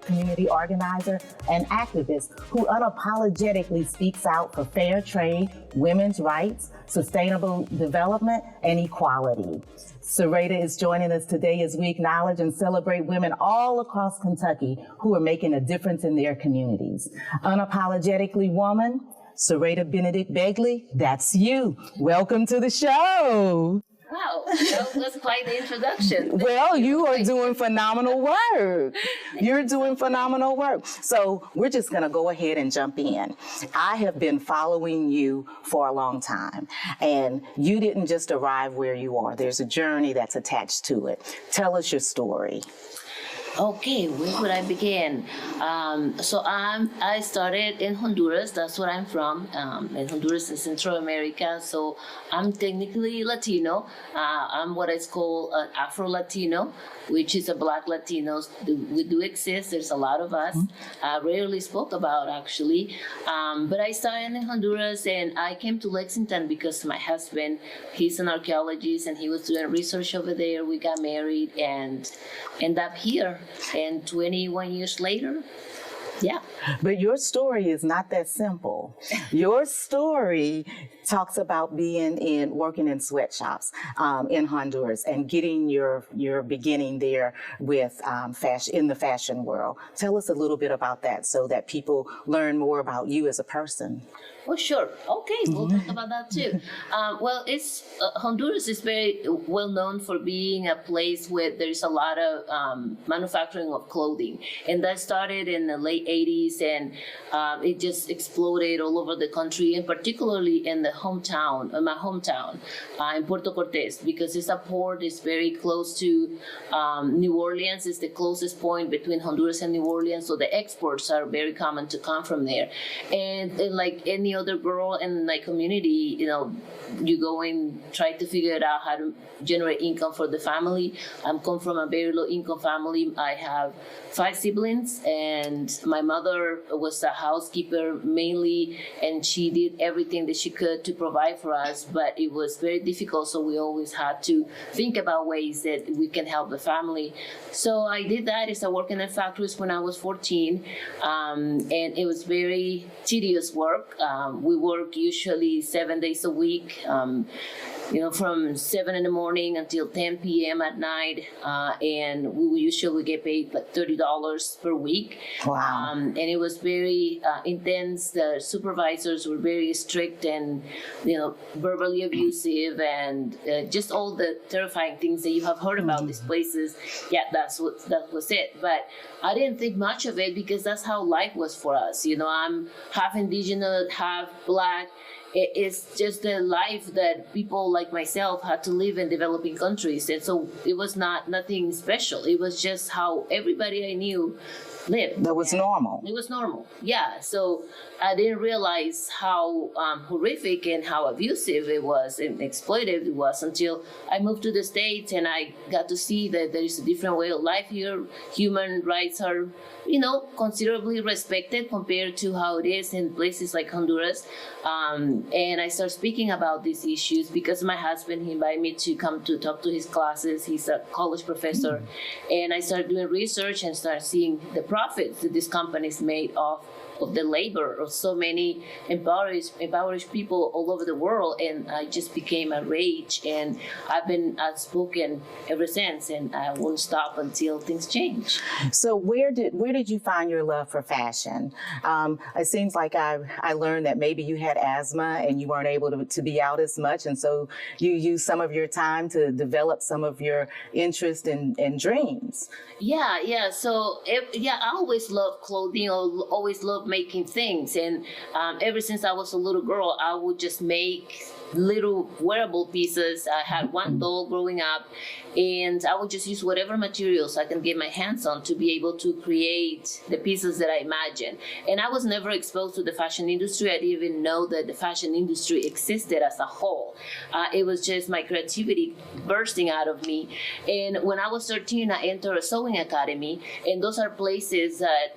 Community organizer and activist who unapologetically speaks out for fair trade, women's rights, sustainable development, and equality. Soreyda is joining us today as we acknowledge and celebrate women all across Kentucky who are making a difference in their communities. Unapologetically Woman, Soreyda Benedit-Begley, that's you. Welcome to the show. Wow, that was quite the introduction. Well, you are doing phenomenal work. You're doing phenomenal work. So we're just going to go ahead and jump in. I have been following you for a long time, and you didn't just arrive where you are. There's a journey that's attached to it. Tell us your story. Okay, where would I begin? I started in Honduras. That's where I'm from. And Honduras is Central America. So I'm technically Latino. I'm what is called Afro-Latino, which is a Black Latinos. We do exist. There's a lot of us. Rarely spoke about, actually. But I started in Honduras, and I came to Lexington because my husband, he's an archaeologist, and he was doing research over there. We got married and ended up here. And 21 years later, yeah. But your story is not that simple. Your story talks about working in sweatshops in Honduras and getting your beginning there with fashion in the fashion world. Tell us a little bit about that so that people learn more about you as a person. Oh, sure. Okay, we'll talk about that too. Honduras is very well known for being a place where there's a lot of manufacturing of clothing. And that started in the late 80s, and it just exploded all over the country, and particularly in my hometown, in Puerto Cortes, because it's a port. It's very close to New Orleans. It's the closest point between Honduras and New Orleans, so the exports are very common to come from there. And like any other girl in my community, you go and try to figure it out how to generate income for the family. I come from a very low income family. I have 5 siblings, and my mother was a housekeeper mainly, and she did everything that she could to provide for us, but it was very difficult, so we always had to think about ways that we can help the family. So I did that. I started working at factories when I was 14, and it was very tedious work. We work usually 7 days a week, from 7 in the morning until 10 p.m. at night, and we usually get paid like $30 per week. Wow. And it was very intense. The supervisors were very strict and, verbally abusive, and just all the terrifying things that you have heard about these places. Yeah, that was it. But I didn't think much of it because that's how life was for us. I'm half indigenous, half Black. It's just the life that people like myself had to live in developing countries. And so it was nothing special. It was just how everybody I knew lived. That was normal. It was normal, yeah. So I didn't realize how horrific and how abusive it was and exploitative it was until I moved to the States, and I got to see that there is a different way of life here. Human rights are, considerably respected compared to how it is in places like Honduras. And I started speaking about these issues because my husband, he invited me to come to talk to his classes. He's a college professor. And I started doing research and started seeing the profits that these companies made off of the labor of so many impoverished people all over the world, and I just became enraged, and I've been outspoken ever since, and I won't stop until things change. So where did you find your love for fashion? It seems like I learned that maybe you had asthma and you weren't able to be out as much, and so you used some of your time to develop some of your interest and dreams. Yeah. So I always loved clothing, always loved making things, and ever since I was a little girl, I would just make little wearable pieces. I had one doll growing up, and I would just use whatever materials I can get my hands on to be able to create the pieces that I imagine. And I was never exposed to the fashion industry. I didn't even know that the fashion industry existed as a whole. It was just my creativity bursting out of me. And when I was 13, I entered a sewing academy, and those are places that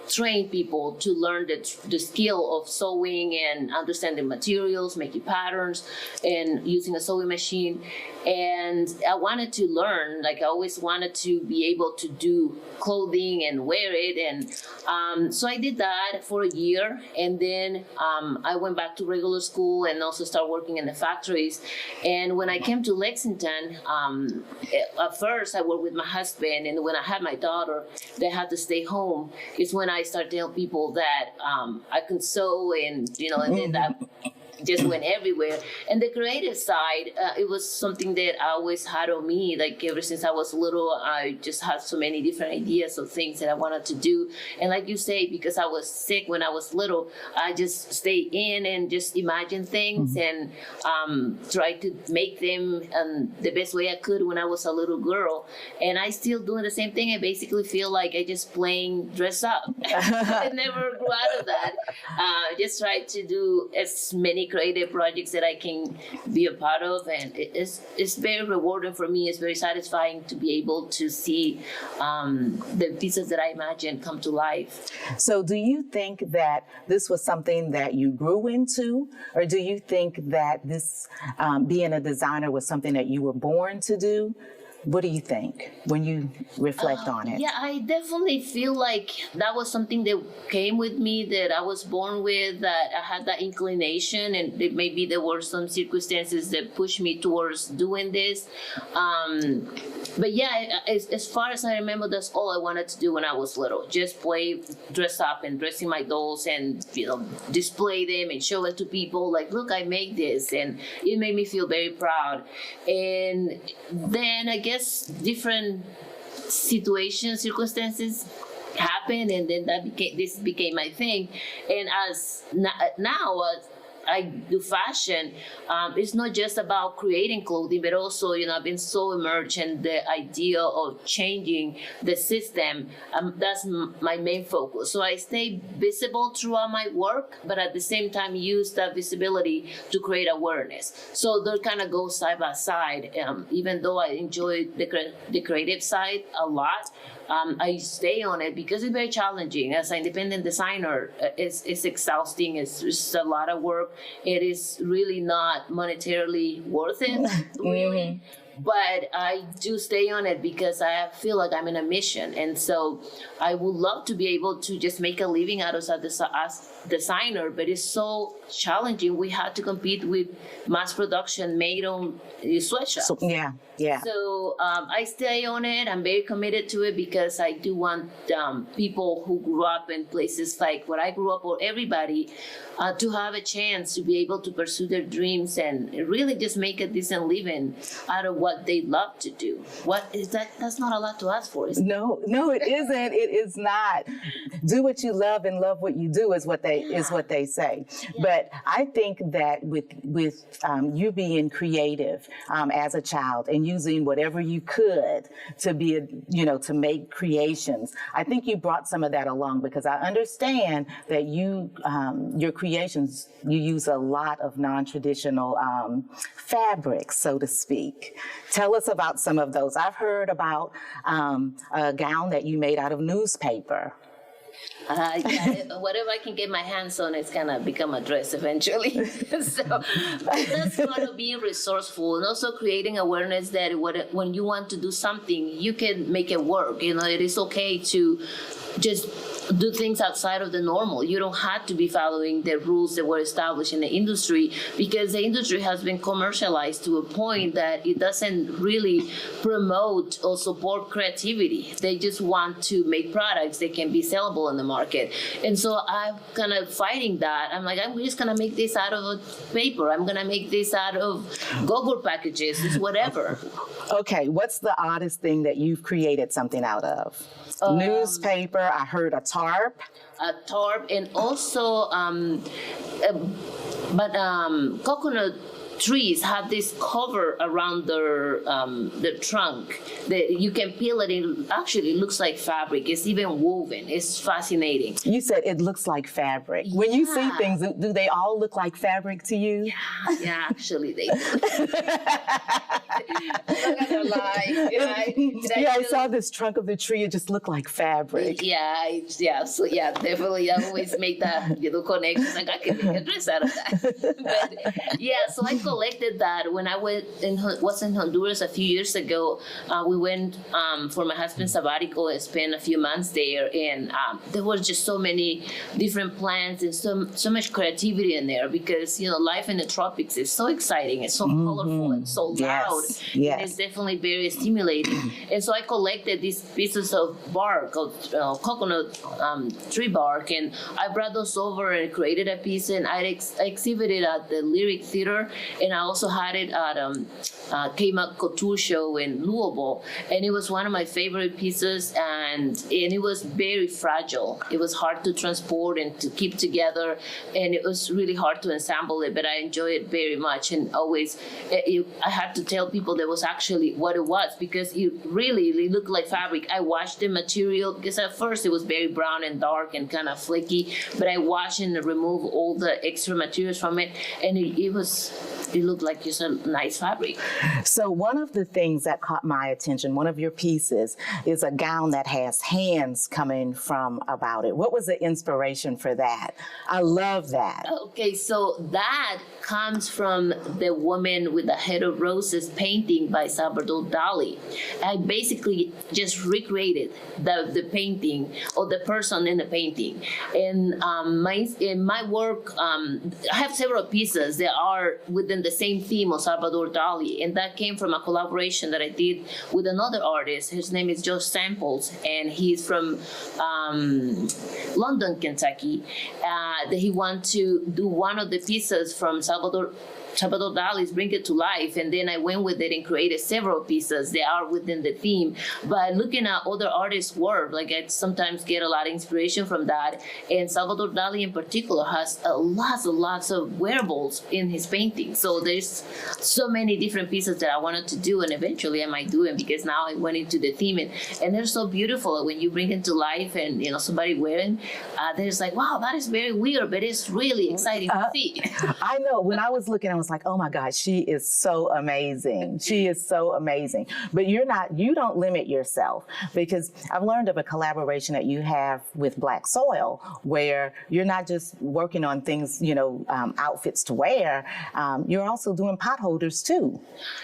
train people to learn the skill of sewing and understanding materials, making patterns, and using a sewing machine. And I wanted to learn, like I always wanted to be able to do clothing and wear it. And so I did that for a year. And then I went back to regular school and also started working in the factories. And when I came to Lexington, at first I worked with my husband. And when I had my daughter, they had to stay home. It's when I started telling people that I could sew, and and then that just went everywhere. And the creative side, it was something that I always had on me. Like ever since I was little, I just had so many different ideas of things that I wanted to do. And like you say, because I was sick when I was little, I just stayed in and just imagine things and try to make them the best way I could when I was a little girl. And I still doing the same thing. I basically feel like I just playing dress up. I never grew out of that. Just try to do as many creative projects that I can be a part of, and it's very rewarding for me. It's very satisfying to be able to see the pieces that I imagine come to life. So do you think that this was something that you grew into, or do you think that this being a designer was something that you were born to do? What do you think when you reflect on it? Yeah, I definitely feel like that was something that came with me, that I was born with, that I had that inclination, and that maybe there were some circumstances that pushed me towards doing this. But yeah, as far as I remember, that's all I wanted to do when I was little. Just play, dress up, and dressing my dolls, and display them and show it to people. Like, look, I made this, and it made me feel very proud. And then I guess different circumstances happened, and then this became my thing. And as now, I do fashion, it's not just about creating clothing, but also, I've been so immersed in the idea of changing the system. That's my main focus. So I stay visible throughout my work, but at the same time use that visibility to create awareness. So they kind of go side by side. Even though I enjoy the creative side a lot, I stay on it because it's very challenging. As an independent designer, it's exhausting. It's just a lot of work. It is really not monetarily worth it, really. But I do stay on it because I feel like I'm in a mission. And so I would love to be able to just make a living out of as designer, but it's so challenging. We had to compete with mass production made on sweatshops. So, yeah. So I stay on it. I'm very committed to it because I do want people who grew up in places like where I grew up, or everybody, to have a chance to be able to pursue their dreams and really just make a decent living out of what they love to do. What is that? That's not a lot to ask for, is it? No, it isn't. It is not. Do what you love and love what you do is what they say. Yeah. But I think that with you being creative as a child and using whatever you could to be to make creations, I think you brought some of that along, because I understand that your creations, you use a lot of non-traditional fabrics, so to speak. Tell us about some of those. I've heard about a gown that you made out of newspaper. Whatever I can get my hands on, it's gonna become a dress eventually. So that's part of being resourceful, and also creating awareness that when you want to do something, you can make it work. It is okay to just do things outside of the normal. You don't have to be following the rules that were established in the industry, because the industry has been commercialized to a point that it doesn't really promote or support creativity. They just want to make products that can be sellable in the market. And so I'm kind of fighting that. I'm like, I'm just gonna make this out of paper. I'm gonna make this out of go-go packages. It's whatever. Okay, what's the oddest thing that you've created something out of? Newspaper, I heard a tarp. A tarp, and also But coconut trees have this cover around their trunk that you can peel it. It actually looks like fabric. It's even woven. It's fascinating. You said it looks like fabric. When you see Yeah. things, do they all look like fabric to you? Yeah, actually they do. I'm not gonna lie. Yeah, I saw this trunk of the tree. It just looked like fabric. Yeah. So yeah, definitely. I always make that connection. Like I can make a dress out of that. But yeah, so I collected that when I was in Honduras a few years ago. We went for my husband's sabbatical and spent a few months there, and there were just so many different plants and so much creativity in there because life in the tropics is so exciting. It's so colorful and so loud. Yes. And it's definitely very stimulating. And so I collected these pieces of bark, of coconut tree bark, and I brought those over and created a piece, and I exhibited at the Lyric Theater, and I also had it at Came Out Couture Show in Louisville, and it was one of my favorite pieces, and it was very fragile. It was hard to transport and to keep together, and it was really hard to ensemble it, but I enjoyed it very much. And always, I had to tell people that was actually what it was, because it really looked like fabric. I washed the material, because at first it was very brown and dark and kind of flaky, but I washed and removed all the extra materials from it, and it looked like just a nice fabric. So one of the things that caught my attention, one of your pieces, is a gown that has hands coming from about it. What was the inspiration for that? I love that. Okay, so that comes from the Woman with the Head of Roses painting by Salvador Dali. I basically just recreated the painting, or the person in the painting. And in my work, I have several pieces that are within the same theme of Salvador Dali, and that came from a collaboration that I did with another artist. His name is Joe Samples, and he's from London, Kentucky. That he wanted to do one of the pieces from Salvador Dali's Bring It to Life, and then I went with it and created several pieces. They are within the theme. But looking at other artists' work, like I sometimes get a lot of inspiration from that. And Salvador Dali in particular has lots of wearables in his paintings. So there's so many different pieces that I wanted to do, and eventually I might do it because now I went into the theme, and they're so beautiful when you bring it to life and somebody wearing. There's like, wow, that is very weird, but it's really exciting to see. I know. When I was looking, I was like, oh my God, she is so amazing. She is so amazing. But you don't limit yourself, because I've learned of a collaboration that you have with Black Soil, where you're not just working on things, outfits to wear. You're also doing pot holders too.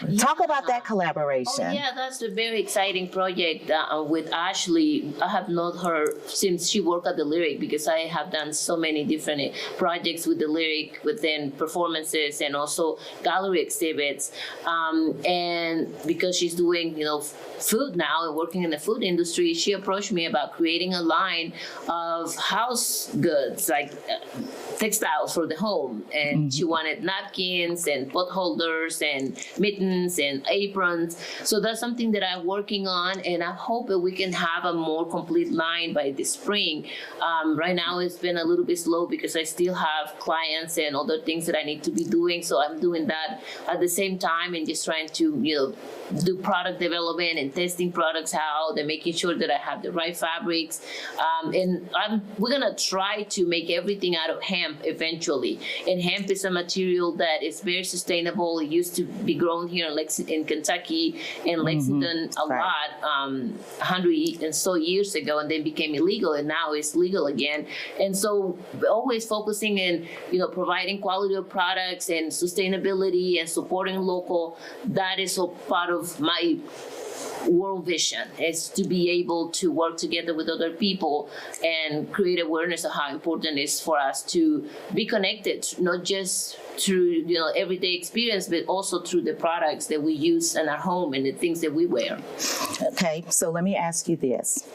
Yeah. Talk about that collaboration. Oh, yeah, that's a very exciting project with Ashley. I have known her since she worked at the Lyric, because I have done so many different projects with the Lyric, within performances and also gallery exhibits. And because she's doing, food now and working in the food industry, she approached me about creating a line of house goods, like textiles for the home. And she wanted napkins and pot holders and mittens and aprons. So that's something that I'm working on, and I hope that we can have a more complete line by the spring. Right now it's been a little bit slow because I still have clients and other things that I need to be doing. So I'm doing that at the same time, and just trying to, do product development and testing products out and making sure that I have the right fabrics. And we're gonna try to make everything out of hemp eventually. And hemp is a material that is very sustainable. It used to be grown here in Kentucky and Lexington a lot, 100 and so years ago, and then became illegal, and now it's legal again. And so always focusing in, providing quality of products and sustainability and supporting local. That is a part of my world vision, is to be able to work together with other people and create awareness of how important it is for us to be connected, not just through everyday experience, but also through the products that we use in our home and the things that we wear. Okay, so let me ask you this.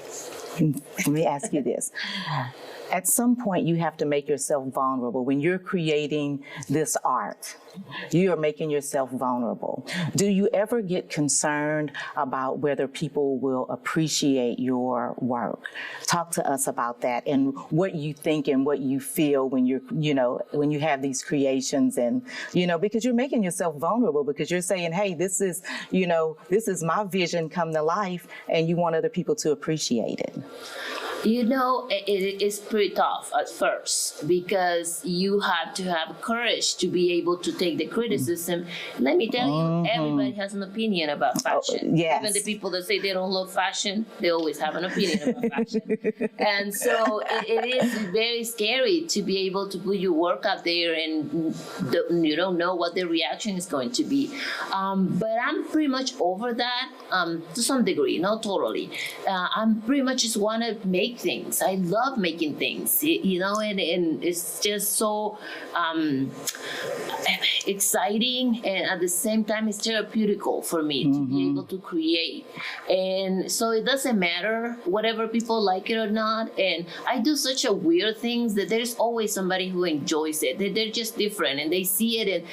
At some point, you have to make yourself vulnerable. When you're creating this art, you are making yourself vulnerable. Do you ever get concerned about whether people will appreciate your work? Talk to us about that and what you think and what you feel when when you have these creations, and, because you're making yourself vulnerable, because you're saying, hey, this is my vision come to life, and you want other people to appreciate it. It is pretty tough at first, because you have to have courage to be able to take the criticism. Let me tell you, everybody has an opinion about fashion. Yes. Even the people that say they don't love fashion, they always have an opinion about fashion. And so it is very scary to be able to put your work out there and you don't know what the reaction is going to be. But I'm pretty much over that to some degree, not totally. I'm pretty much just want to make things. I love making things, and it's just so exciting, and at the same time it's therapeutical for me to be able to create. And so it doesn't matter whatever people like it or not. And I do such a weird things that there's always somebody who enjoys it. They're just different, and they see it,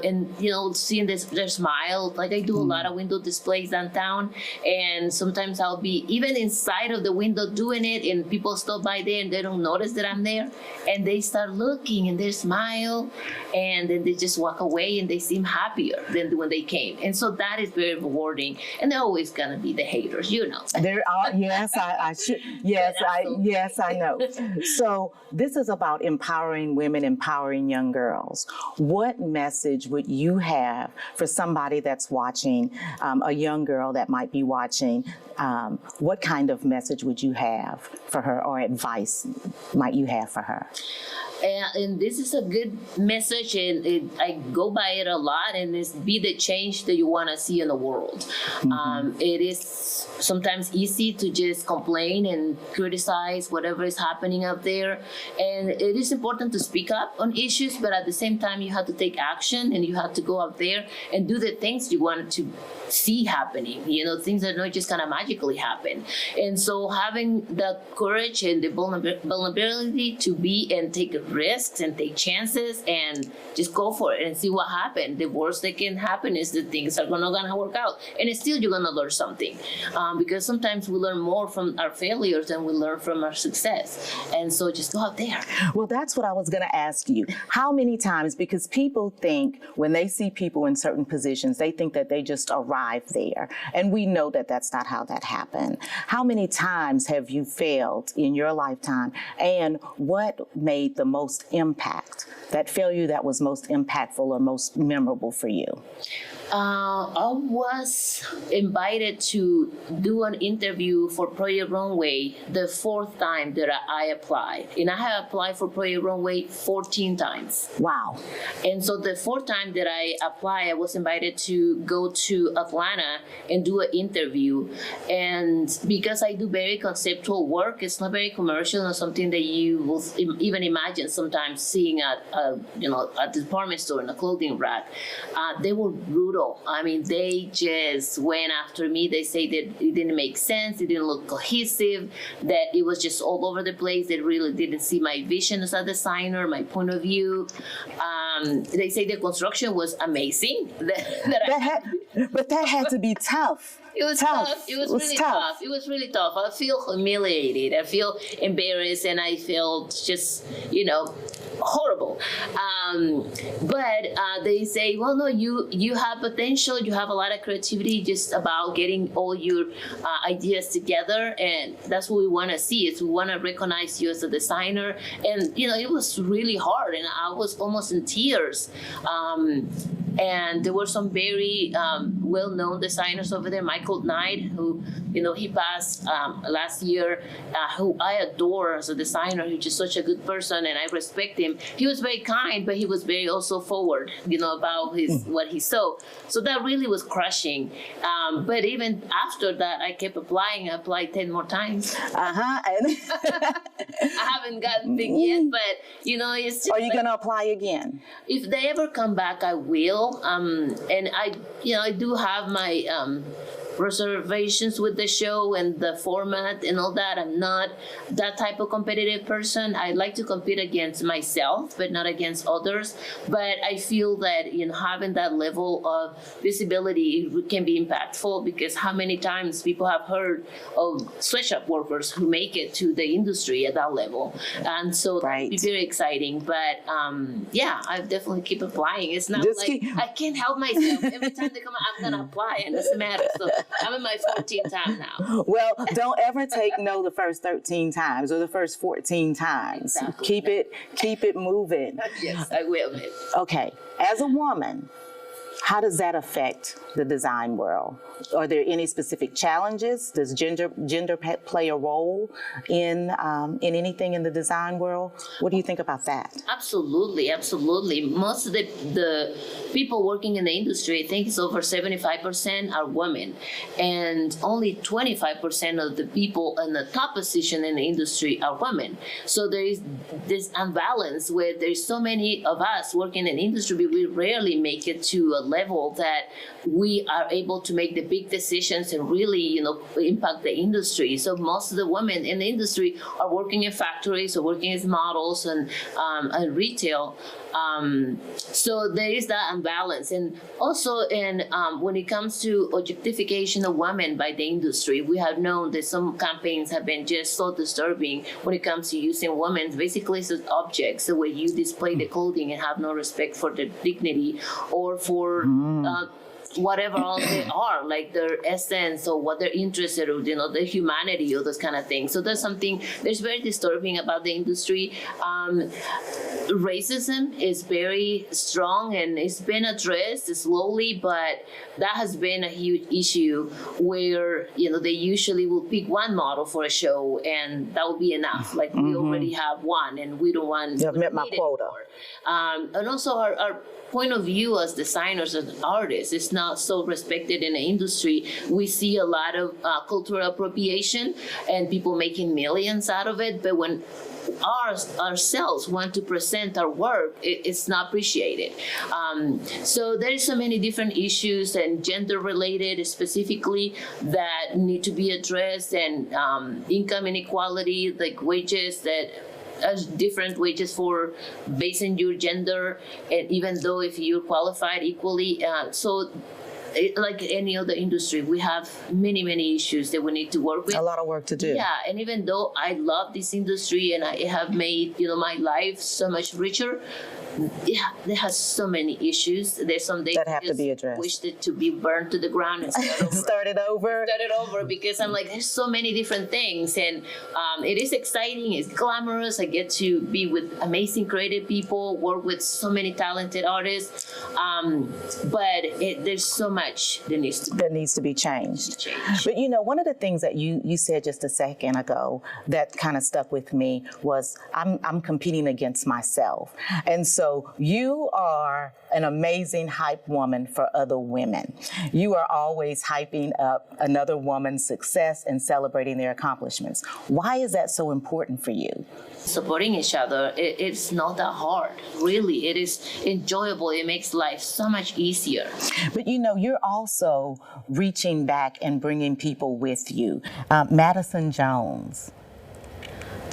and seeing their smile. Like, I do a lot of window displays downtown, and sometimes I'll be even inside of the window doing it, and people stop by there and they don't notice that I'm there, and they start looking and they smile, and then they just walk away and they seem happier than when they came. And so that is very rewarding. And they're always gonna be the haters, There are, yes, I should, yes, I know. So this is about empowering women, empowering young girls. What message would you have for somebody that's watching, a young girl that might be watching? What kind of message would you have for her, or advice might you have for her? And this is a good message, and I go by it a lot, and it's be the change that you want to see in the world. It is sometimes easy to just complain and criticize whatever is happening out there, and it is important to speak up on issues, but at the same time you have to take action, and you have to go out there and do the things you want to see happening, things that don't just kind of magically happen. And so having the courage and the vulnerability to be and take risks and take chances and just go for it and see what happens. The worst that can happen is that things are not gonna work out, and still you're gonna learn something, because sometimes we learn more from our failures than we learn from our success. And so just go out there. Well, that's what I was gonna ask you. How many times, because people think when they see people in certain positions, they think that they just arrive there, and we know that that's not how that happened. How many times have you failed in your lifetime, and what made the most impact, that failure that was most impactful or most memorable for you? I was invited to do an interview for Project Runway the 4th time that I applied. And I have applied for Project Runway 14 times. Wow. And so the 4th time that I applied, I was invited to go to Atlanta and do an interview. And because I do very conceptual work, it's not very commercial, or something that you will even imagine sometimes seeing at a department store in a clothing rack. They were brutal. I mean, they just went after me. They say that it didn't make sense, it didn't look cohesive, that it was just all over the place. They really didn't see my vision as a designer, my point of view. They say the construction was amazing. But that had to be tough. It was tough. It was really tough. It was really tough. I feel humiliated. I feel embarrassed, and I feel just, horrible. But they say, well, no, you have potential. You have a lot of creativity. Just about getting all your ideas together, and that's what we want to see. Is we want to recognize you as a designer. And it was really hard, and I was almost in tears. And there were some very well-known designers over there. Michael Knight, who, he passed last year, who I adore as a designer. He's just such a good person, and I respect him. He was very kind, but he was very also forward, about what he saw. So that really was crushing. But even after that, I kept applying. I applied 10 more times. And I haven't gotten big yet, but it's just. Are you going to apply again? If they ever come back, I will. And I do have my reservations with the show and the format and all that. I'm not that type of competitive person. I like to compete against myself, but not against others. But I feel that having that level of visibility can be impactful, because how many times people have heard of sweatshop workers who make it to the industry at that level, and so it's very exciting. But I definitely keep applying. It's not I can't help myself. Every time they come out, I'm gonna apply, and it doesn't matter. So I'm in my 14th time now. Well, don't ever take no the first 13 times or the first 14 times. Exactly. Keep it moving. Yes, I will. Okay, as a woman, how does that affect the design world? Are there any specific challenges? Does gender play a role in anything in the design world? What do you think about that? Absolutely. Most of the people working in the industry, I think it's over 75% are women, and only 25% of the people in the top position in the industry are women. So there is this imbalance where there's so many of us working in the industry, but we rarely make it to a level that we are able to make the big decisions and really, impact the industry. So most of the women in the industry are working in factories or working as models and retail. So there is that imbalance. And also when it comes to objectification of women by the industry, we have known that some campaigns have been just so disturbing when it comes to using women basically as objects, the way you display the clothing and have no respect for their dignity or for whatever else they are, like their essence or what they're interested in, their humanity or those kind of things. So there's very disturbing about the industry. Racism is very strong and it's been addressed slowly, but that has been a huge issue where, they usually will pick one model for a show and that will be enough. Like we already have one and we don't want You've met my quota. And also our point of view as designers and artists is not so respected in the industry. We see a lot of cultural appropriation and people making millions out of it, but when ourselves want to present our work, it's not appreciated. So there's so many different issues and gender related specifically that need to be addressed, and income inequality, like wages that different wages for based on your gender, and even though if you're qualified equally, like any other industry, we have many issues that we need to work with. A lot of work to do. Yeah, and even though I love this industry and I have made my life so much richer, there has so many issues. There's some days that have to be addressed. Wish it to be burned to the ground and start it over. Because I'm like, there's so many different things, and it is exciting. It's glamorous. I get to be with amazing creative people, work with so many talented artists, but there's so much that needs to be changed. But one of the things that you said just a second ago that kind of stuck with me was I'm competing against myself, and so you are an amazing hype woman for other women. You are always hyping up another woman's success and celebrating their accomplishments. Why is that so important for you? Supporting each other, it's not that hard. Really, it is enjoyable. It makes life so much easier. But you're also reaching back and bringing people with you. Madison Jones.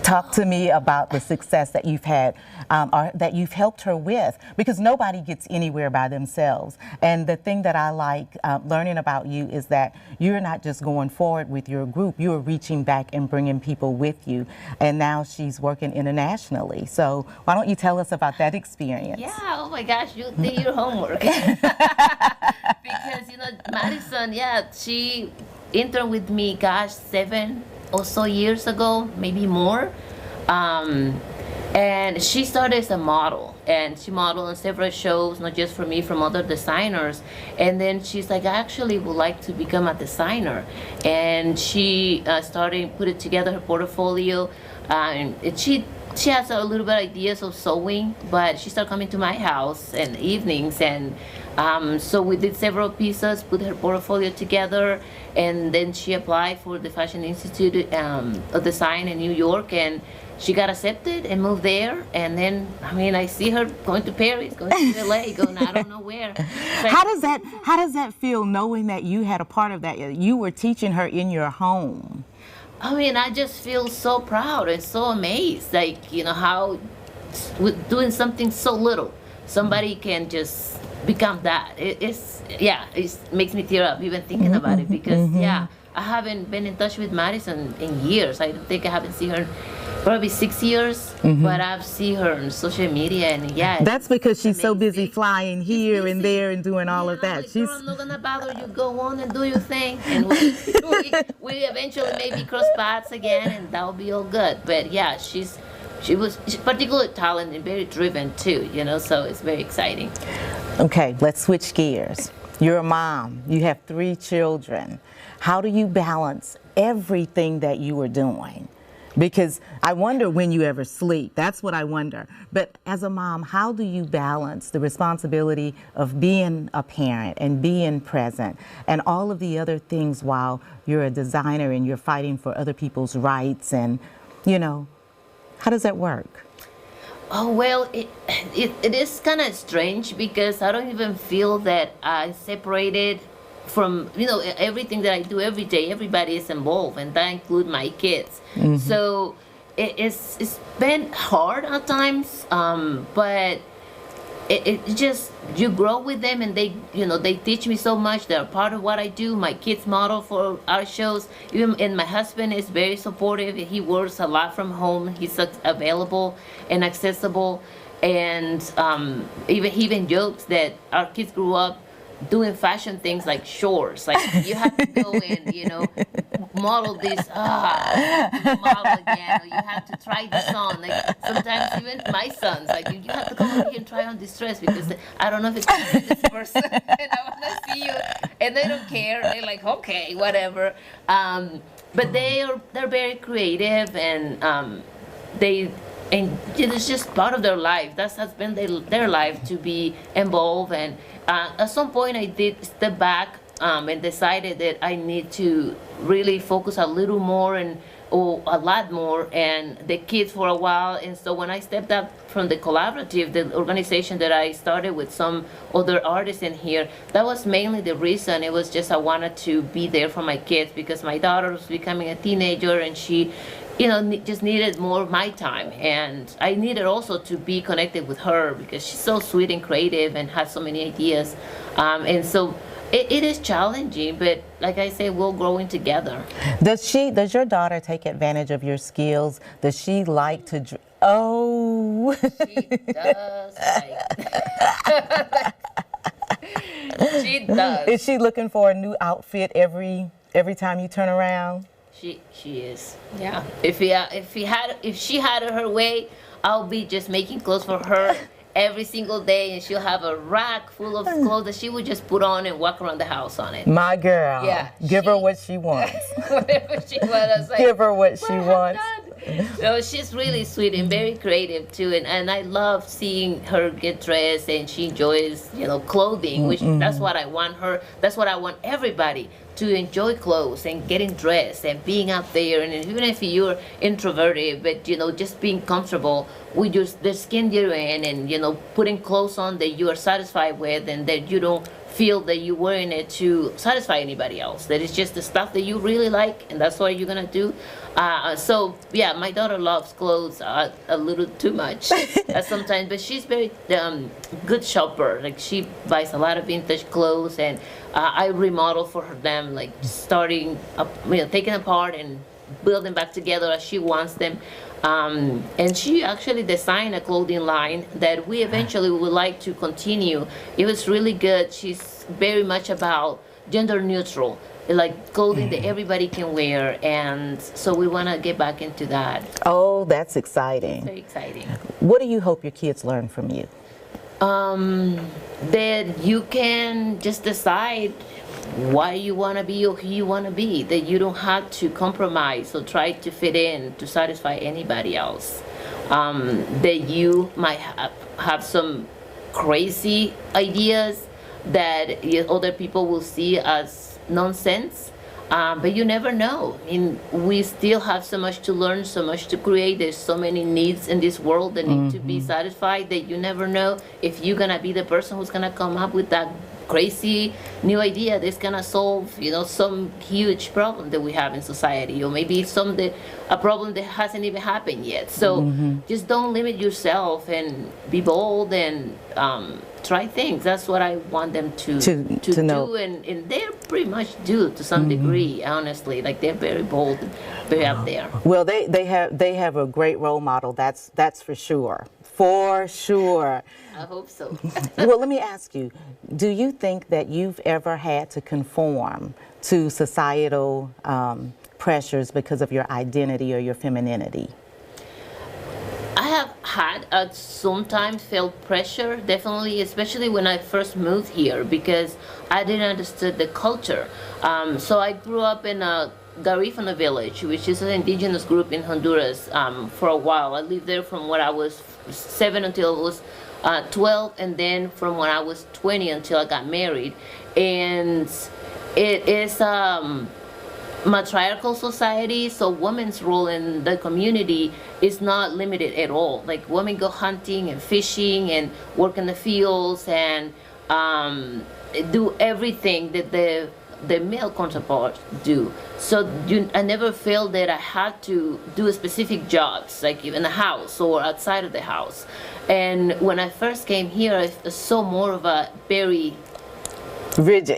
Talk to me about the success that you've had, or that you've helped her with, because nobody gets anywhere by themselves. And the thing that I like learning about you is that you're not just going forward with your group, you're reaching back and bringing people with you. And now she's working internationally. So why don't you tell us about that experience? Yeah, oh my gosh, you did your homework. Because, Madison, she interned with me, 7 or so years ago, maybe more. And she started as a model, and she modeled on several shows, not just for me, from other designers. And then she's like, I actually would like to become a designer. And she started putting together her portfolio. And she has a little bit ideas of sewing, but she started coming to my house in the evenings, and so we did several pieces, put her portfolio together, and then she applied for the Fashion Institute of Design in New York, and she got accepted and moved there. And then, I mean, I see her going to Paris, going to LA, going I don't know where. So How does that feel, knowing that you had a part of that? You were teaching her in your home. I mean, I just feel so proud and so amazed, like, you know, how with doing something so little, somebody can just become that. It makes me tear up even thinking about it, because I haven't been in touch with Madison in years. I think I haven't seen her probably 6 years, but I've seen her on social media, and That's because she's so busy amazing. flying here and there and doing all of that. Like, girl, I'm not gonna bother you. Go on and do your thing, and we eventually maybe cross paths again, and that'll be all good. But yeah, she's particularly talented and very driven too. You know, so it's very exciting. Okay, let's switch gears. You're a mom. You have 3 children. How do you balance everything that you are doing? Because I wonder when you ever sleep. That's what I wonder. But as a mom, how do you balance the responsibility of being a parent and being present and all of the other things while you're a designer and you're fighting for other people's rights? And, you know, how does that work? Oh, well, it is kind of strange, because I don't even feel that I separated from, you know, everything that I do every day. Everybody is involved, and that includes my kids. So it's been hard at times, but it just, you grow with them, and they, you know, they teach me so much. They're part of what I do. My kids model for our shows, and my husband is very supportive. He works a lot from home. He's available and accessible, and he even jokes that our kids grew up doing fashion things like shorts. Like, you have to go and, you know, model this, model again, or you have to try this on. Like, sometimes even my sons, like, you have to come over here and try on this dress, because I don't know if it's this person, and I want to see you. And they don't care. They're like, okay, whatever. But they're very creative, and it's just part of their life. That has been their life, to be involved. And at some point, I did step back and decided that I need to really focus a little more, or a lot more, and the kids for a while. And so when I stepped up from the collaborative, the organization that I started with some other artists in here, that was mainly the reason. It was just I wanted to be there for my kids, because my daughter was becoming a teenager, and she, you know, just needed more of my time. And I needed also to be connected with her, because she's so sweet and creative and has so many ideas. And so it is challenging, but like I say, we're growing together. Does your daughter take advantage of your skills? Does she like to She does. She does. Is she looking for a new outfit every time you turn around? She is. Yeah. If she had it her way, I'll be just making clothes for her every single day, and she'll have a rack full of clothes that she would just put on and walk around the house on it. My girl. Yeah. Give her what she wants. Whatever she wants. Like, give her what she wants. No, she's really sweet and very creative too, and I love seeing her get dressed, and she enjoys, you know, clothing, which that's what I want her. That's what I want everybody to enjoy, clothes and getting dressed and being out there. And even if you're introverted, but, you know, just being comfortable with the skin you're in, and, you know, putting clothes on that you are satisfied with, and that you don't feel that you're wearing it to satisfy anybody else. That it's just the stuff that you really like, and that's what you're gonna do. So yeah, my daughter loves clothes a little too much sometimes, but she's very good shopper. Like, she buys a lot of vintage clothes, and I remodel for them, like starting up, you know, taking apart and building back together as she wants them. And she actually designed a clothing line that we eventually would like to continue. It was really good. She's very much about gender neutral, like clothing that everybody can wear. And so we want to get back into that. Oh, that's exciting. Very exciting. What do you hope your kids learn from you? That you can just decide why you want to be or who you want to be, that you don't have to compromise or try to fit in to satisfy anybody else, that you might have some crazy ideas that other people will see as nonsense, but you never know. I mean, we still have so much to learn, so much to create. There's so many needs in this world that need to be satisfied, that you never know if you're gonna be the person who's gonna come up with that crazy new idea that's gonna solve, you know, some huge problem that we have in society, or maybe a problem that hasn't even happened yet. So just don't limit yourself and be bold and try things. That's what I want them to know. do, and they pretty much do to some degree, honestly. Like, they're very bold, very out there. Well, they have a great role model. That's for sure. For sure. I hope so. Well, let me ask you, do you think that you've ever had to conform to societal pressures because of your identity or your femininity? I have had sometimes felt pressure, definitely, especially when I first moved here, because I didn't understand the culture. So I grew up in a Garifuna village, which is an indigenous group in Honduras, for a while. I lived there from when I was 7 until I was 12, and then from when I was 20 until I got married. And it is matriarchal society, so women's role in the community is not limited at all. Like, women go hunting and fishing and work in the fields and do everything that the male counterparts do. So I never felt that I had to do specific jobs, like in the house or outside of the house. And when I first came here, I saw more of a very rigid,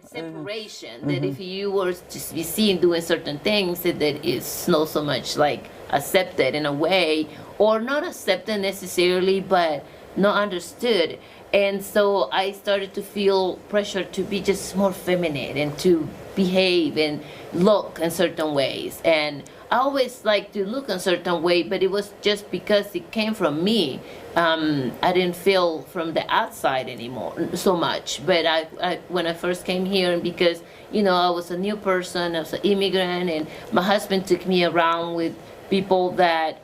separation, that if you were to be seen doing certain things, that is not so much like accepted in a way, or not accepted necessarily, but not understood. And so I started to feel pressure to be just more feminine and to behave and look in certain ways. And I always like to look a certain way, but it was just because it came from me. I didn't feel from the outside anymore so much. But I when I first came here, and because, you know, I was a new person, I was an immigrant, and my husband took me around with people that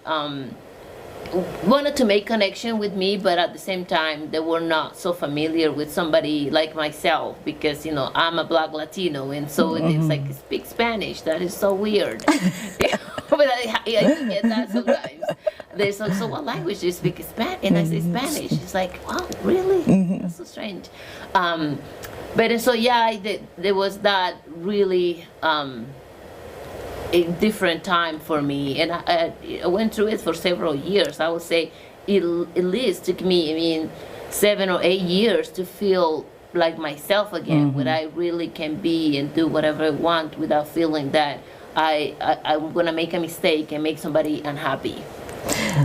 wanted to make connection with me, but at the same time they were not so familiar with somebody like myself, because, you know, I'm a Black Latino, and so it's like, speak Spanish. That is so weird. But I get that sometimes. There's like, so what language do you speak? Spanish? And I say Spanish. It's like, wow, really? That's so strange. But so yeah, there was that really a different time for me, and I went through it for several years. I would say it at least took me, I mean, 7 or 8 years to feel like myself again, where I really can be and do whatever I want without feeling that I'm gonna make a mistake and make somebody unhappy.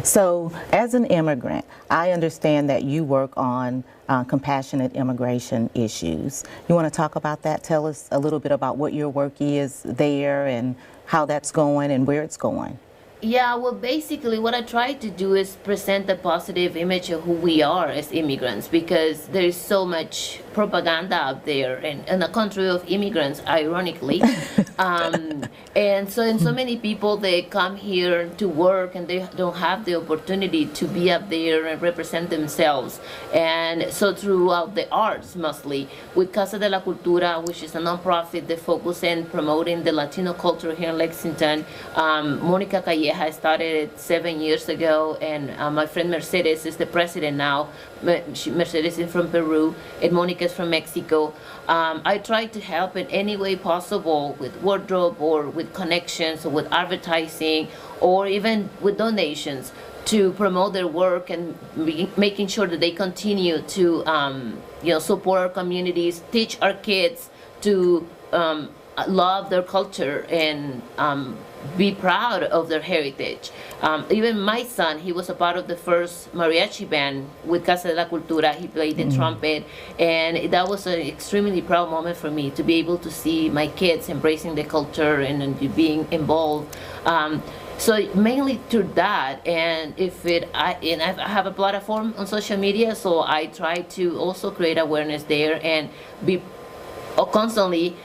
So, as an immigrant, I understand that you work on compassionate immigration issues. You want to talk about that? Tell us a little bit about what your work is there and how that's going and where it's going. Yeah, well, basically what I try to do is present a positive image of who we are as immigrants, because there is so much propaganda out there in a country of immigrants, ironically. And so many people, they come here to work and they don't have the opportunity to be up there and represent themselves. And so throughout the arts, mostly, with Casa de la Cultura, which is a nonprofit that focuses on promoting the Latino culture here in Lexington, Monica Calleja started it 7 years ago, and my friend Mercedes is the president now. Mercedes is from Peru, and Monica is from Mexico. I try to help in any way possible with wardrobe or with connections or with advertising or even with donations to promote their work and making sure that they continue to support our communities, teach our kids to love their culture and be proud of their heritage. Even my son, he was a part of the first mariachi band with Casa de la Cultura. He played the trumpet, and that was an extremely proud moment for me to be able to see my kids embracing the culture and being involved. So mainly through that, and I have a platform on social media, so I try to also create awareness there and be constantly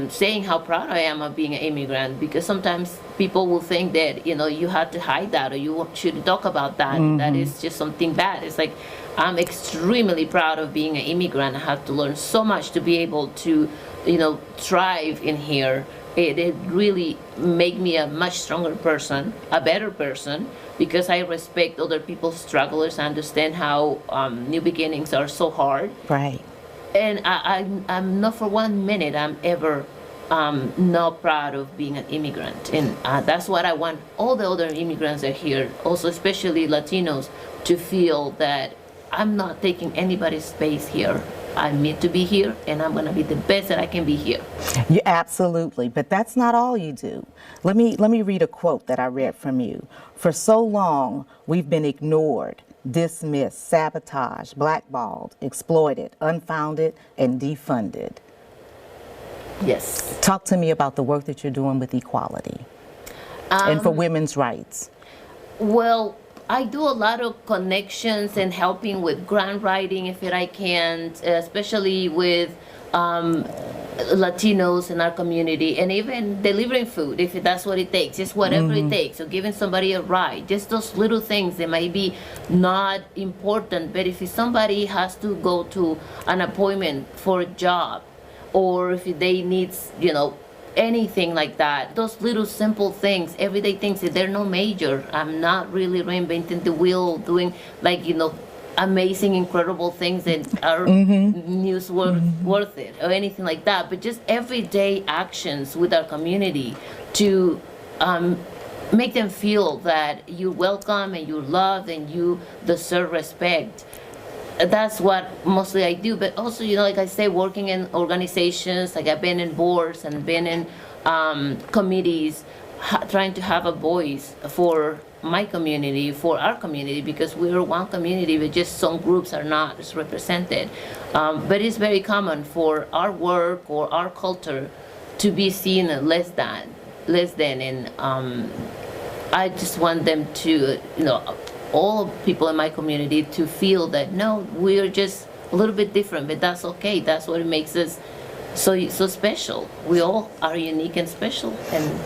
saying how proud I am of being an immigrant, because sometimes people will think that you have to hide that or you shouldn't talk about that. That is just something bad. It's like, I'm extremely proud of being an immigrant. I have to learn so much to be able to thrive in here. It really made me a much stronger person, a better person, because I respect other people's struggles. I understand how new beginnings are so hard. Right. And I'm not for 1 minute I'm ever not proud of being an immigrant. And that's what I want all the other immigrants that are here, also especially Latinos, to feel that I'm not taking anybody's space here. I'm meant to be here, and I'm going to be the best that I can be here. You absolutely, but that's not all you do. Let me read a quote that I read from you. For so long, we've been ignored, dismissed, sabotaged, blackballed, exploited, unfounded, and defunded. Yes. Talk to me about the work that you're doing with equality and for women's rights. Well, I do a lot of connections and helping with grant writing if I can, especially with Latinos in our community, and even delivering food if that's what it takes, just whatever it takes. So giving somebody a ride, just those little things that might be not important, but if somebody has to go to an appointment for a job, or if they need, anything like that, those little simple things, everyday things, they're no major. I'm not really reinventing the wheel, doing amazing, incredible things that are worth it or anything like that, but just everyday actions with our community to make them feel that you're welcome and you're loved and you deserve respect. That's what mostly I do, but also, like I say, working in organizations, like I've been in boards and been in committees, trying to have a voice for my community, for our community, because we're one community, but just some groups are not represented. But it's very common for our work or our culture to be seen less than, and I just want them to, all people in my community to feel that no, we're just a little bit different, but that's okay. That's what makes us so special. We all are unique and special, and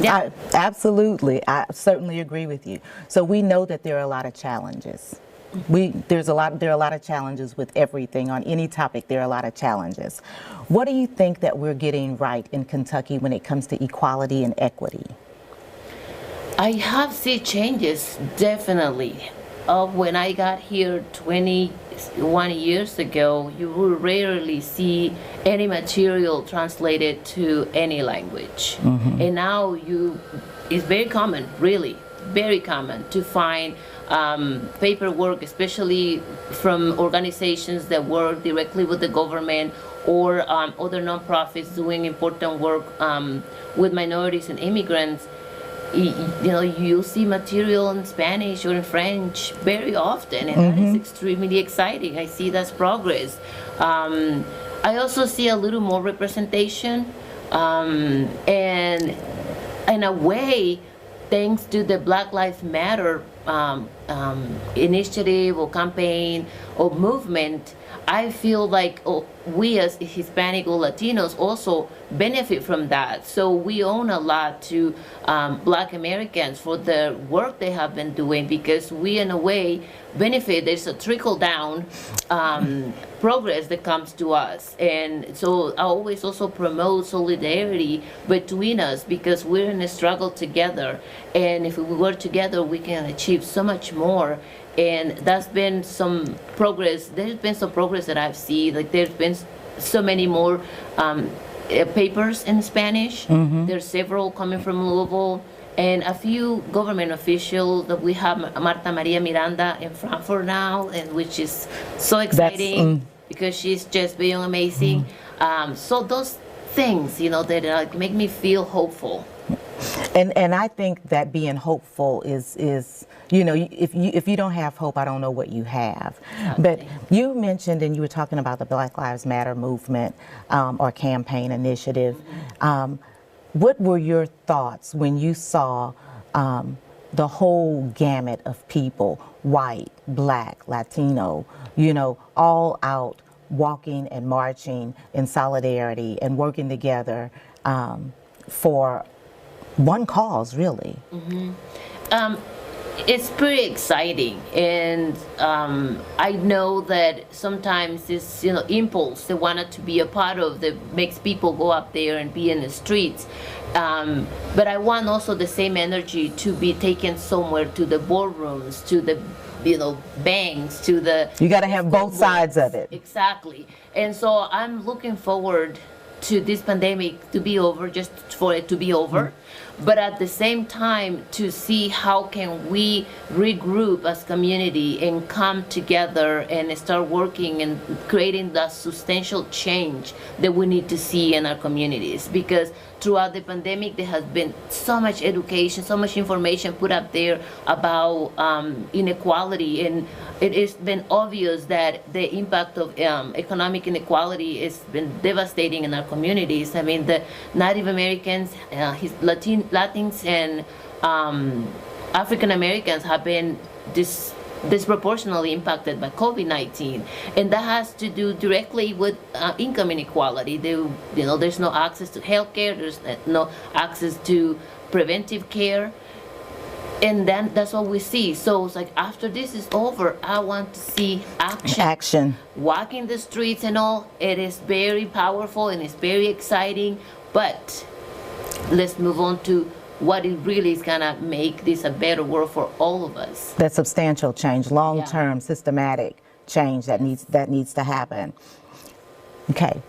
yeah. Absolutely, I certainly agree with you. So we know that there are a lot of challenges. There are a lot of challenges with everything. On any topic, there are a lot of challenges. What do you think that we're getting right in Kentucky when it comes to equality and equity? I have seen changes, definitely. When I got here 21 years ago, you will rarely see any material translated to any language. And now it's very common, really, very common to find paperwork, especially from organizations that work directly with the government or other nonprofits doing important work with minorities and immigrants. You'll see material in Spanish or in French very often, and that is extremely exciting. I see that's progress. I also see a little more representation, and in a way, thanks to the Black Lives Matter initiative or campaign or movement, I feel like we as Hispanic or Latinos also benefit from that. So we owe a lot to Black Americans for the work they have been doing, because we in a way benefit. There's a trickle down progress that comes to us. And so I always also promote solidarity between us, because we're in a struggle together. And if we work together, we can achieve so much more. And that's been some progress. There's been some progress that I've seen. Like there's been so many more papers in Spanish. There's several coming from Louisville, and a few government officials that we have. Marta Maria Miranda in Frankfurt now, and which is so exciting because she's just being amazing. So those things, that like make me feel hopeful. And I think that being hopeful is if you don't have hope, I don't know what you have. Exactly. But you mentioned, and you were talking about the Black Lives Matter movement or campaign initiative. What were your thoughts when you saw the whole gamut of people, white, black, Latino, all out walking and marching in solidarity and working together for one cause, really? It's pretty exciting, and I know that sometimes this impulse they wanted to be a part of that makes people go up there and be in the streets, but I want also the same energy to be taken somewhere, to the boardrooms, to the banks, to the You got to have both sides of it. Exactly. And so I'm looking forward to this pandemic to be over, just for it to be over, but at the same time to see how can we regroup as community and come together and start working and creating that substantial change that we need to see in our communities. Because throughout the pandemic there has been so much education, so much information put up there about inequality, and it has been obvious that the impact of economic inequality has been devastating in our communities. I mean, the Native Americans, Latins, and African Americans have been disproportionately impacted by COVID-19, and that has to do directly with income inequality. There's no access to health care, there's no access to preventive care, and then that's what we see. So it's like, after this is over, I want to see action. Walking the streets and all, it is very powerful and it's very exciting, but let's move on to what it really is gonna make this a better world for all of us. That substantial change, long-term, systematic change that needs to happen. Okay.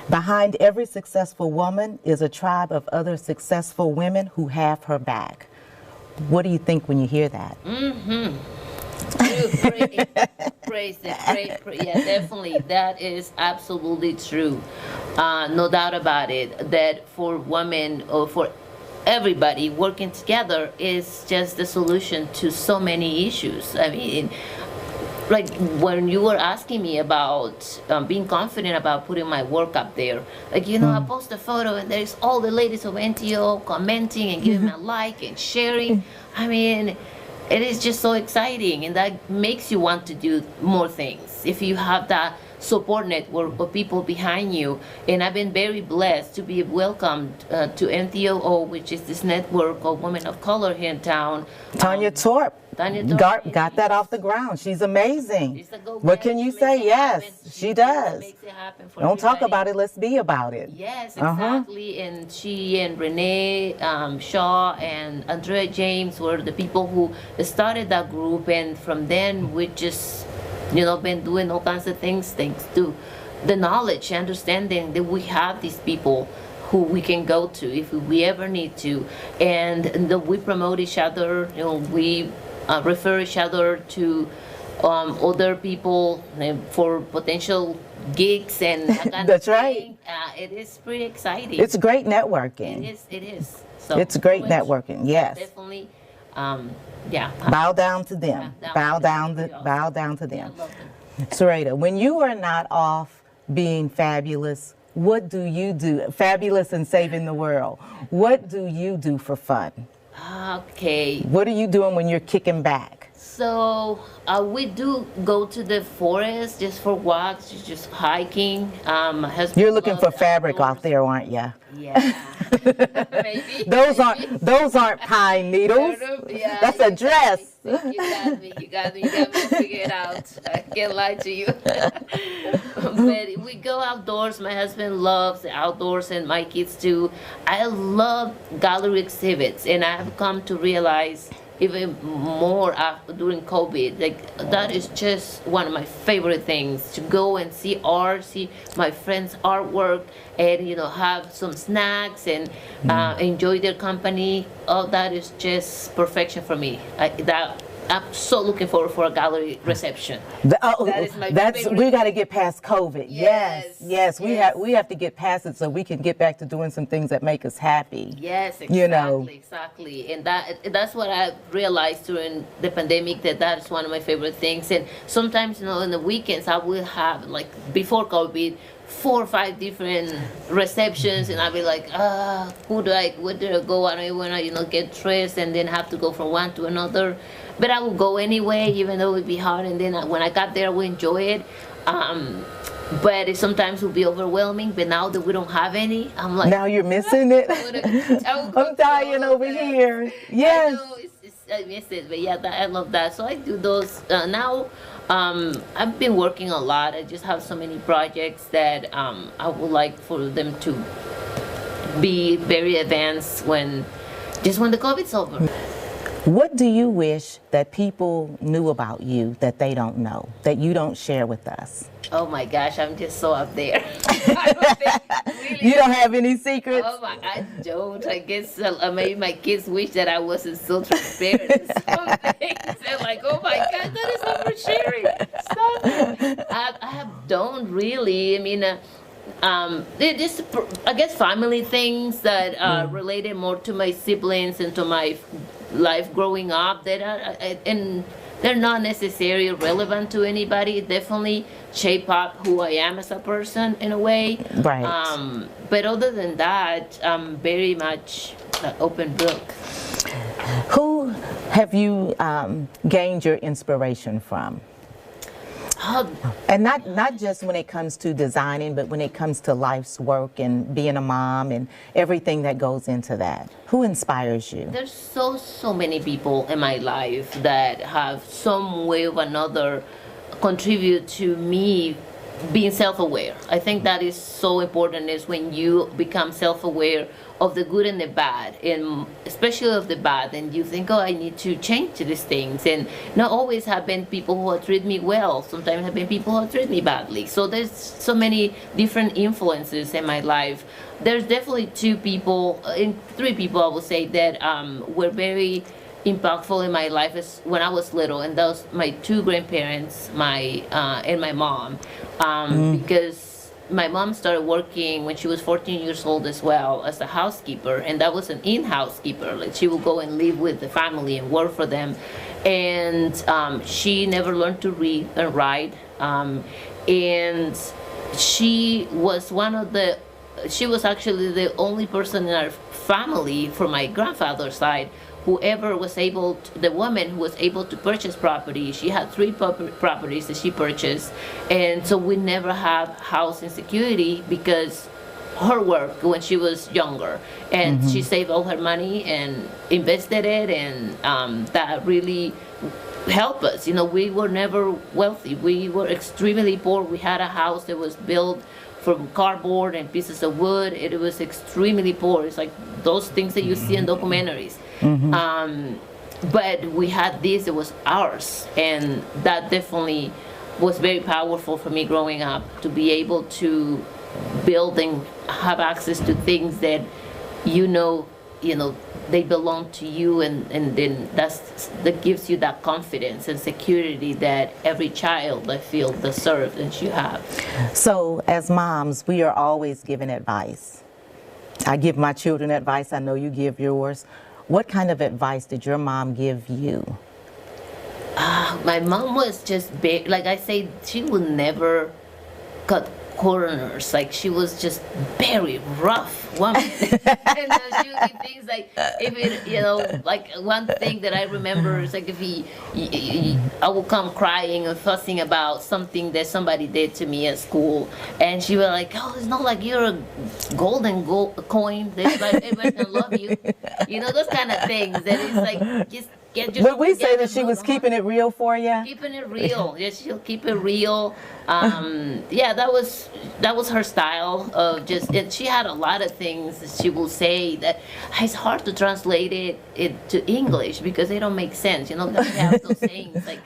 Behind every successful woman is a tribe of other successful women who have her back. What do you think when you hear that? Praise it. Yeah, definitely. That is absolutely true. No doubt about it. That for women, or for everybody, working together is just the solution to so many issues. I mean, like when you were asking me about being confident about putting my work up there, like, I post a photo and there's all the ladies of NTO commenting and giving me a like and sharing. I mean, it is just so exciting, and that makes you want to do more things if you have that support network of people behind you. And I've been very blessed to be welcomed to NTOO, which is this network of women of color here in town. Tanya Torp got that off the ground. She's amazing. What can you say? Yes, she does. Don't talk about it, let's be about it. Yes, exactly. And she and Renee Shaw and Andrea James were the people who started that group, and from then we just been doing all kinds of things thanks to the knowledge, understanding that we have these people who we can go to if we ever need to, and we promote each other. We refer each other to other people for potential gigs and that kind That's of right. thing. It is pretty exciting. It's great networking. It is. So it's great networking. Yes. Definitely. Bow down to them. Bow down to them. Soreyda, when you are not off being fabulous, what do you do? Fabulous and saving the world. What do you do for fun? Okay. What are you doing when you're kicking back? So we do go to the forest just for walks, just hiking. My husband You're looking for fabric outdoors. out there, aren't you? Yeah. Maybe. Those aren't pine needles. Yeah, That's a dress. You got me figured out. I can't lie to you. But we go outdoors. My husband loves the outdoors, and my kids too. I love gallery exhibits, and I have come to realize even more after during COVID, like that is just one of my favorite things, to go and see art, see my friends' artwork, and have some snacks and I'm so looking forward for a gallery reception. That is my favorite. We got to get past COVID. Yes, Yes. yes. We have to get past it so we can get back to doing some things that make us happy. Yes, exactly, you know. Exactly. And that's what I realized during the pandemic, that's one of my favorite things. And sometimes, you know, in the weekends I will have, like before COVID, 4 or 5 different receptions, and I'll be like, where do I go? I don't even want to, you know, get dressed and then have to go from one to another. But I would go anyway, even though it would be hard. And then when I got there, I would enjoy it. But it sometimes will be overwhelming. But now that we don't have any, I'm like, now you're missing it. I'm dying over here. Yes. I miss it, but yeah, I love that. So I do those now. I've been working a lot. I just have so many projects that I would like for them to be very advanced when the COVID's over. What do you wish that people knew about you that they don't know, that you don't share with us? Oh my gosh, I'm just so up there. I don't think, really, you don't have any secrets? Oh my, I don't. I guess maybe my kids wish that I wasn't so transparent in some things. They're like, oh my gosh, that is oversharing. Stop it. I don't really. I mean, they're just, I guess, family things that are related more to my siblings and to my life growing up, that and they're not necessarily relevant to anybody. It definitely shape up who I am as a person in a way. Right. But other than that, I'm very much an open book. Who have you gained your inspiration from? And not just when it comes to designing, but when it comes to life's work and being a mom and everything that goes into that. Who inspires you? There's so many people in my life that have some way or another contribute to me being self-aware. I think that is so important, is when you become self-aware of the good and the bad, and especially of the bad, and you think, oh, I need to change these things. And not always have been people who have treated me well. Sometimes have been people who have treated me badly. So there's so many different influences in my life. There's definitely 2 people, 3 people I would say, that were very impactful in my life when I was little, and those my 2 grandparents, and my mom, because my mom started working when she was 14 years old as well, as a housekeeper, and that was an in-house keeper. Like, she would go and live with the family and work for them, and she never learned to read and write, and she was actually the only person in our family from my grandfather's side the woman who was able to purchase property. She had 3 properties that she purchased, and so we never have house insecurity because her work when she was younger, and she saved all her money and invested it, and that really helped us. You know, we were never wealthy. We were extremely poor. We had a house that was built from cardboard and pieces of wood. It was extremely poor. It's like those things that you see in documentaries. But we had this, it was ours, and that definitely was very powerful for me growing up, to be able to build and have access to things that you know they belong to you, and then that gives you that confidence and security that every child, I feel, deserves and should have. So as moms, we are always given advice. I give my children advice. I know you give yours. What kind of advice did your mom give you? My mom was just big. Like I say, she would never cut corners. Like, she was just very rough woman. She would do things like, if it, like one thing that I remember is like, if I would come crying and fussing about something that somebody did to me at school, and she was like, oh, it's not like you're a golden coin. That's like everybody's gonna love you. Those kind of things. That is like, just would we say that she was keeping it real for you? Keeping it real. Yes, she'll keep it real. Yeah, that was her style of just. And she had a lot of things that she will say that it's hard to translate it to English because they don't make sense. They have those sayings like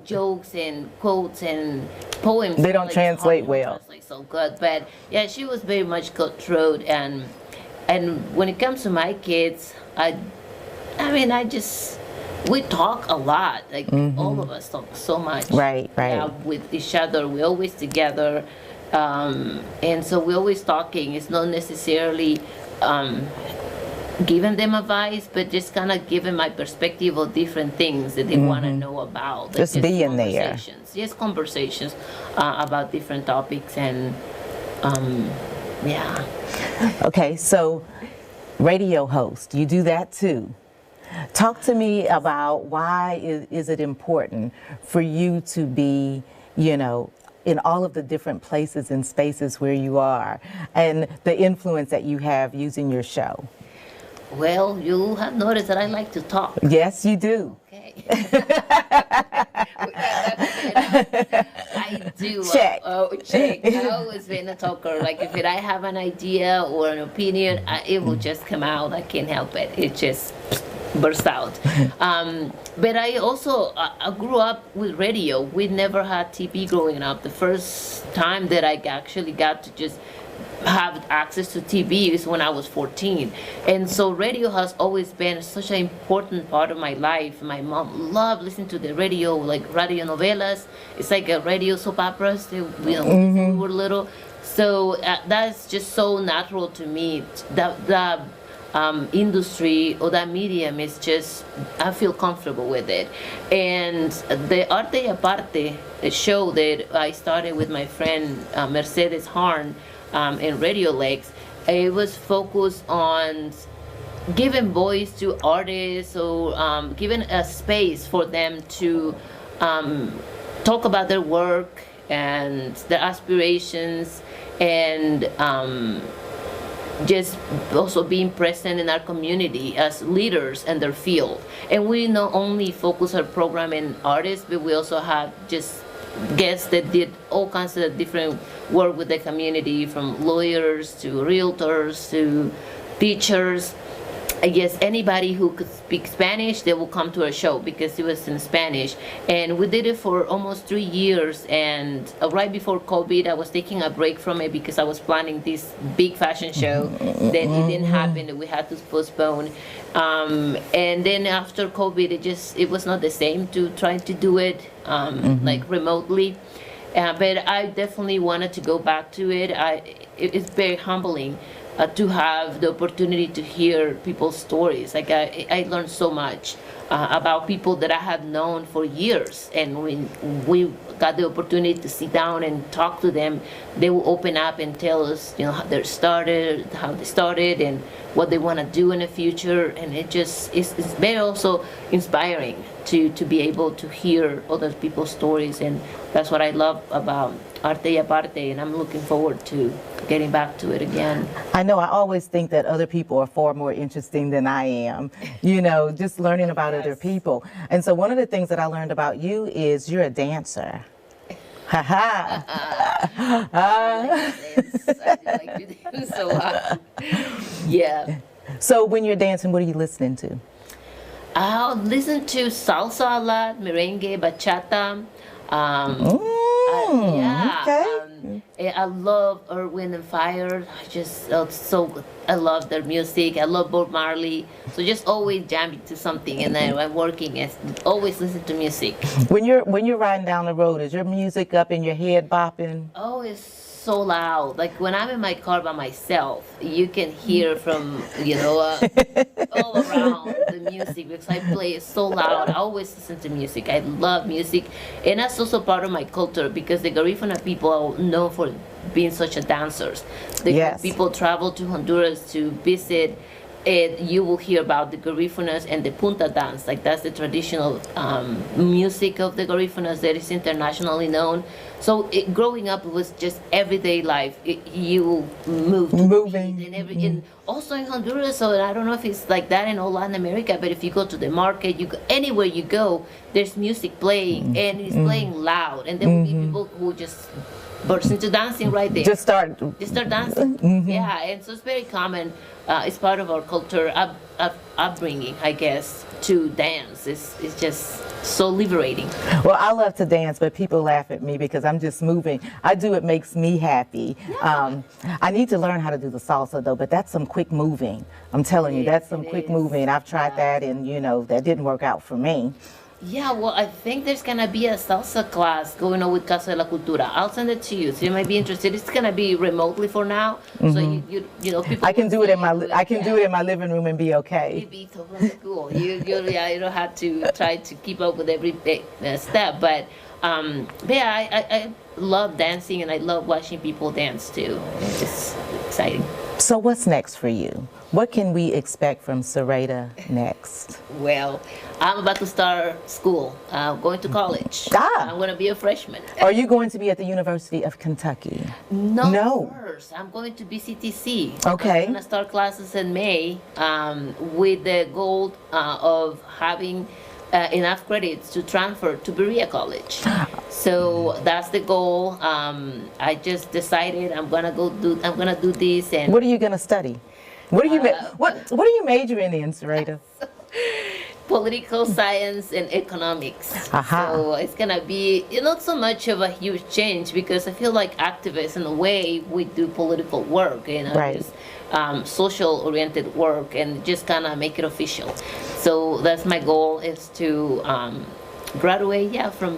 jokes and quotes and poems. They don't translate well. Translate so good, but yeah, she was very much cutthroat. And when it comes to my kids, I we talk a lot. Like all of us talk so much. Right. Yeah, with each other. We're always together. And so we're always talking. It's not necessarily giving them advice, but just kind of giving my perspective of different things that they want to know about. Like just being there. Just conversations about different topics, and yeah. Okay, so radio host, you do that too. Talk to me about why is it important for you to be, you know, in all of the different places and spaces where you are, and the influence that you have using your show? Well, you have noticed that I like to talk. Yes, you do. Okay. I do. Check. Check. I've always been a talker. Like if I have an idea or an opinion, it will just come out. I can't help it. It just bursts out. But I also I grew up with radio. We never had TV growing up. The first time that I actually got to just have access to TV is when I was 14. And so radio has always been such an important part of my life. My mom loved listening to the radio, like radio novelas. It's like a radio soap operas, when we were little. So that's just so natural to me. The industry or that medium is just, I feel comfortable with it. And the Arte y Aparte, the show that I started with my friend Mercedes Harn, in Radio Lakes, it was focused on giving voice to artists, or giving a space for them to talk about their work and their aspirations, and just also being present in our community as leaders in their field. And we not only focus our program in artists, but we also have just guests that did all kinds of different work with the community, from lawyers to realtors to teachers. I guess anybody who could speak Spanish, they will come to our show because it was in Spanish. And we did it for almost 3 years. And right before COVID, I was taking a break from it because I was planning this big fashion show. Then it didn't happen, and we had to postpone. And then after COVID, it was not the same to try to do it like remotely. But I definitely wanted to go back to it. It's very humbling to have the opportunity to hear people's stories. Like I learned so much about people that I have known for years, and when we got the opportunity to sit down and talk to them, they will open up and tell us, how they started, and what they want to do in the future. And it's very also inspiring to be able to hear other people's stories, and that's what I love about Arte y Aparte, and I'm looking forward to getting back to it again. I know I always think that other people are far more interesting than I am, just learning about other people. And so one of the things that I learned about you is you're a dancer. Ha ha. I like to dance so yeah. So when you're dancing, what are you listening to? I'll listen to salsa a lot, merengue, bachata. I love Earth, Wind and Fire. I love their music. I love Bob Marley. So just always jamming to something, and then I'm working, and always listen to music. When you're riding down the road, is your music up in your head bopping? Oh, it's so loud. Like when I'm in my car by myself, you can hear from all around the music, because I play it so loud. I always listen to music. I love music, and that's also part of my culture, because the Garifuna people are known for being such a dancers. People travel to Honduras to visit, and you will hear about the Garifunas and the punta dance. Like that's the traditional music of the Garifunas that is internationally known. So growing up, it was just everyday life. You moved moving, and also in Honduras. So I don't know if it's like that in all Latin America, but if you go to the market, anywhere you go, there's music playing, and it's playing loud, and there will be people who just burst into dancing right there. Just start dancing. Yeah, and so it's very common. It's part of our culture upbringing, I guess, to dance. It's just so liberating. Well, I love to dance, but people laugh at me because I'm just moving. It makes me happy. Yeah. I need to learn how to do the salsa though, but that's some quick moving. I'm telling you, that's some quick moving. I've tried that and that didn't work out for me. Yeah, well, I think there's gonna be a salsa class going on with Casa de la Cultura. I'll send it to you, so you might be interested. It's gonna be remotely for now, so you know people. I can do it in my do it in my living room and be okay. It'd be totally cool. You don't have to try to keep up with every step, but yeah, I love dancing and I love watching people dance too. It's exciting. So what's next for you? What can we expect from Soreyda next? Well, I'm about to start school. I'm going to college. I'm going to be a freshman. Are you going to be at the University of Kentucky? No. First, I'm going to BCTC. Okay. I'm going to start classes in May with the goal of having enough credits to transfer to Berea College. So that's the goal. I just decided I'm gonna do this. And what are you gonna study? What are you what are you majoring in, Soreyda? Political science and economics. So it's gonna be not so much of a huge change because I feel like activists in a way we do political work, right. Just, social oriented work and just kind of make it official. So that's my goal, is to graduate from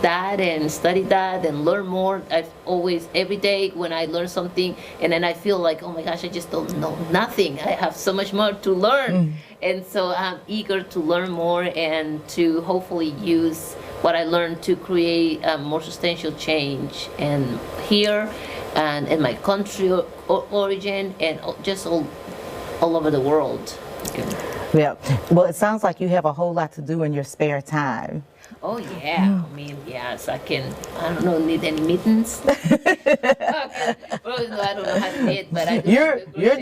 that and study that and learn more. I've always, every day when I learn something and then I feel like, oh my gosh, I just don't know nothing. I have so much more to learn. And so I'm eager to learn more and to hopefully use what I learned to create a more substantial change and here and in my country origin and just all over the world. Yeah. Well, it sounds like you have a whole lot to do in your spare time. Oh yeah, I mean, yes, I don't know, need any mittens? Well, no, I don't know how to knit, but I do. You're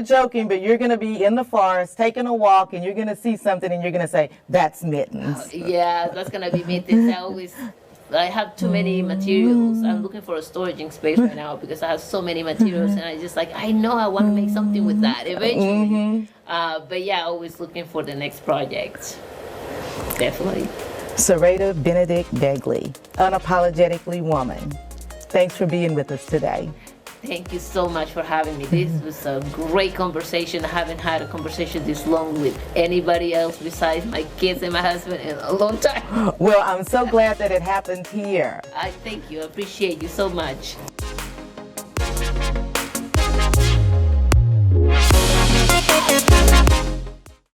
joking, but you're gonna be in the forest taking a walk and you're gonna see something and you're gonna say, that's mittens. Yeah, that's gonna be mittens. I have too many materials. I'm looking for a storage space right now because I have so many materials and I know I want to make something with that eventually. But yeah, always looking for the next project. Definitely. Soreyda Benedit-Begley, Unapologetically Woman. Thanks for being with us today. Thank you so much for having me. This was a great conversation. I haven't had a conversation this long with anybody else besides my kids and my husband in a long time. Well, I'm so glad that it happened here. I thank you. I appreciate you so much.